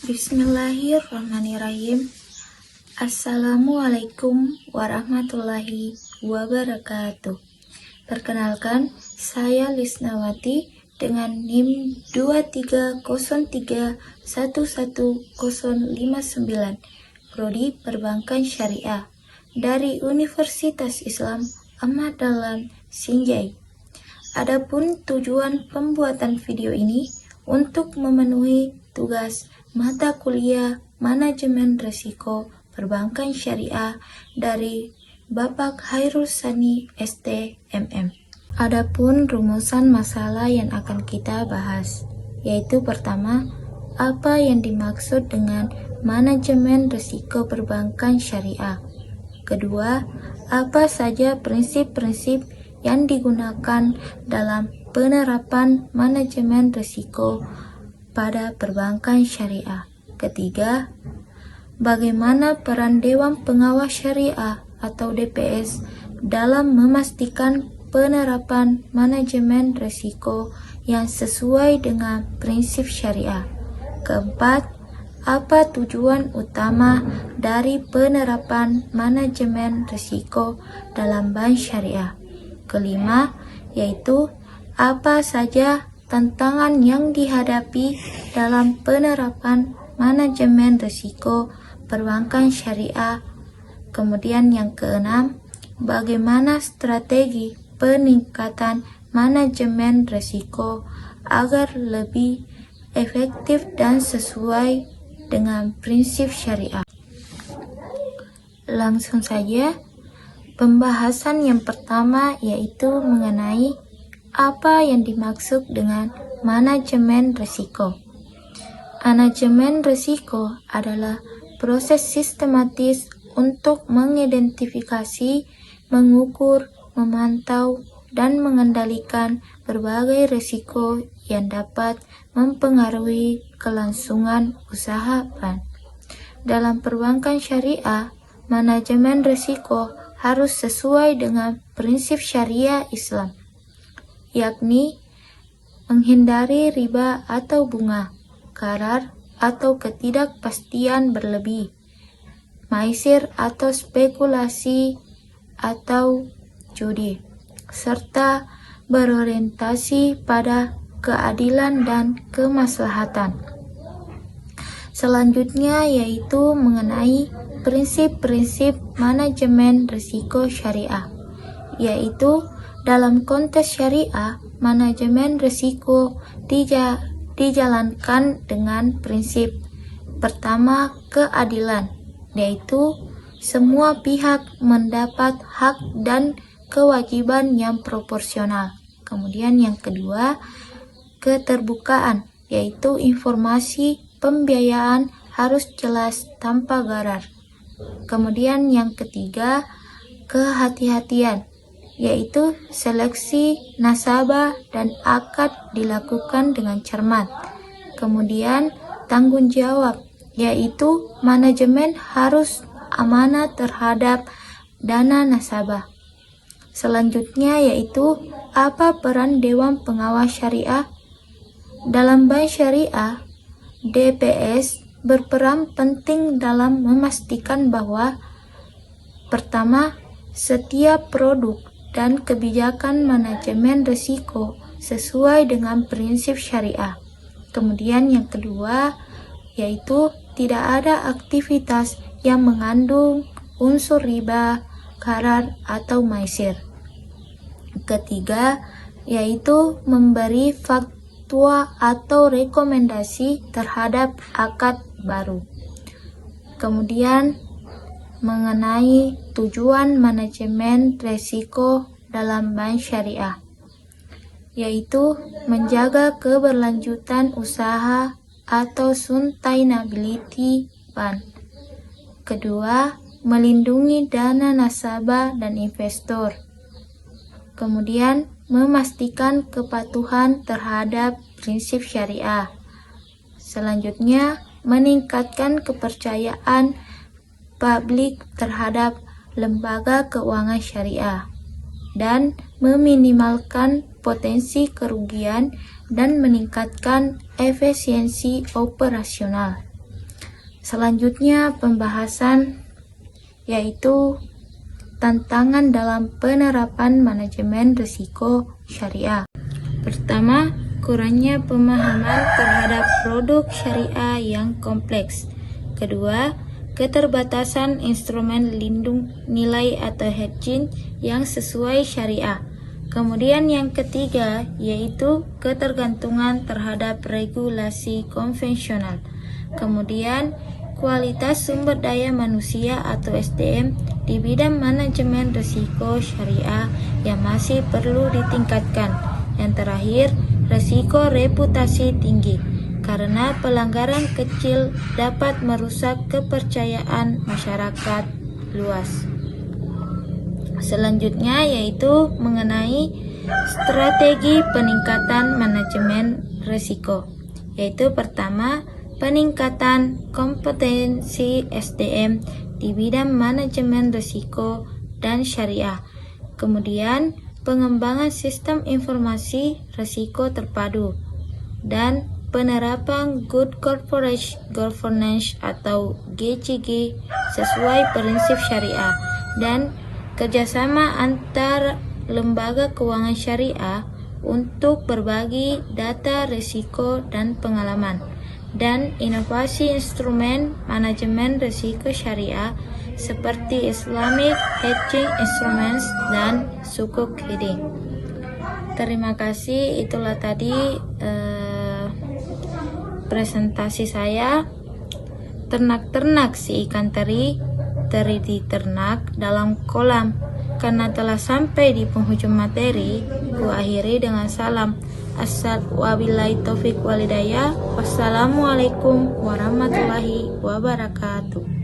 Bismillahirrahmanirrahim. Assalamualaikum warahmatullahi wabarakatuh. Perkenalkan, saya Lisnawati dengan NIM 2303111059, Prodi Perbankan Syariah dari Universitas Islam Ahmad Dahlan Sinjai. Adapun tujuan pembuatan video ini untuk memenuhi tugas mata kuliah Manajemen Risiko Perbankan Syariah dari Bapak Hairul Sani ST.MM. Adapun rumusan masalah yang akan kita bahas, yaitu pertama, apa yang dimaksud dengan Manajemen Risiko Perbankan Syariah. Kedua, apa saja prinsip-prinsip yang digunakan dalam penerapan manajemen risiko pada perbankan syariah. Ketiga, bagaimana peran Dewan Pengawas Syariah atau DPS dalam memastikan penerapan manajemen risiko yang sesuai dengan prinsip syariah. Keempat, apa tujuan utama dari penerapan manajemen risiko dalam bank syariah. Kelima, yaitu apa saja tantangan yang dihadapi dalam penerapan manajemen risiko perbankan syariah. Kemudian yang keenam, bagaimana strategi peningkatan manajemen risiko agar lebih efektif dan sesuai dengan prinsip syariah. Langsung saja, pembahasan yang pertama yaitu mengenai apa yang dimaksud dengan manajemen risiko. Manajemen risiko adalah proses sistematis untuk mengidentifikasi, mengukur, memantau, dan mengendalikan berbagai risiko yang dapat mempengaruhi kelangsungan usaha bank. Dalam perbankan syariah, manajemen risiko harus sesuai dengan prinsip syariah Islam, yakni menghindari riba atau bunga, karar atau ketidakpastian berlebih, maisir atau spekulasi atau judi, serta berorientasi pada keadilan dan kemaslahatan. Selanjutnya yaitu mengenai prinsip-prinsip manajemen risiko syariah, yaitu dalam konteks syariah, manajemen risiko dijalankan dengan prinsip pertama keadilan, yaitu semua pihak mendapat hak dan kewajiban yang proporsional. Kemudian yang kedua, keterbukaan, yaitu informasi pembiayaan harus jelas tanpa garar. Kemudian yang ketiga, kehati-hatian, yaitu seleksi nasabah dan akad dilakukan dengan cermat. Kemudian tanggung jawab, yaitu manajemen harus amanah terhadap dana nasabah. Selanjutnya yaitu apa peran Dewan Pengawas Syariah. Dalam bank syariah, DPS berperan penting dalam memastikan bahwa pertama, setiap produk dan kebijakan manajemen risiko sesuai dengan prinsip syariah. Kemudian yang kedua, yaitu tidak ada aktivitas yang mengandung unsur riba, karar, atau maisir. Ketiga, yaitu memberi fatwa atau rekomendasi terhadap akad baru. Kemudian mengenai tujuan manajemen risiko dalam bank syariah, yaitu menjaga keberlanjutan usaha atau sustainability bank. Kedua, melindungi dana nasabah dan investor. Kemudian memastikan kepatuhan terhadap prinsip syariah. Selanjutnya, meningkatkan kepercayaan publik terhadap lembaga keuangan syariah dan meminimalkan potensi kerugian dan meningkatkan efisiensi operasional. Selanjutnya pembahasan yaitu tantangan dalam penerapan manajemen risiko syariah. Pertama, kurangnya pemahaman terhadap produk syariah yang kompleks. Kedua, keterbatasan instrumen lindung nilai atau hedging yang sesuai syariah. Kemudian yang ketiga yaitu ketergantungan terhadap regulasi konvensional. Kemudian kualitas sumber daya manusia atau SDM di bidang manajemen risiko syariah yang masih perlu ditingkatkan. Yang terakhir, risiko reputasi tinggi karena pelanggaran kecil dapat merusak kepercayaan masyarakat luas. Selanjutnya yaitu mengenai strategi peningkatan manajemen risiko, yaitu pertama, peningkatan kompetensi SDM di bidang manajemen risiko dan syariah. Kemudian, pengembangan sistem informasi risiko terpadu dan penerapan Good Corporate Governance atau GCG sesuai prinsip syariah dan kerjasama antar lembaga keuangan syariah untuk berbagi data risiko dan pengalaman, dan inovasi instrumen manajemen risiko syariah seperti Islamic Hedging Instruments dan Sukuk Hedging. Terima kasih, itulah tadi presentasi saya. Ternak-ternak si ikan teri diternak dalam kolam. Karena telah sampai di penghujung materi, ku akhiri dengan salam. Wabillahi taufiq walhidayah. Wassalamualaikum warahmatullahi wabarakatuh.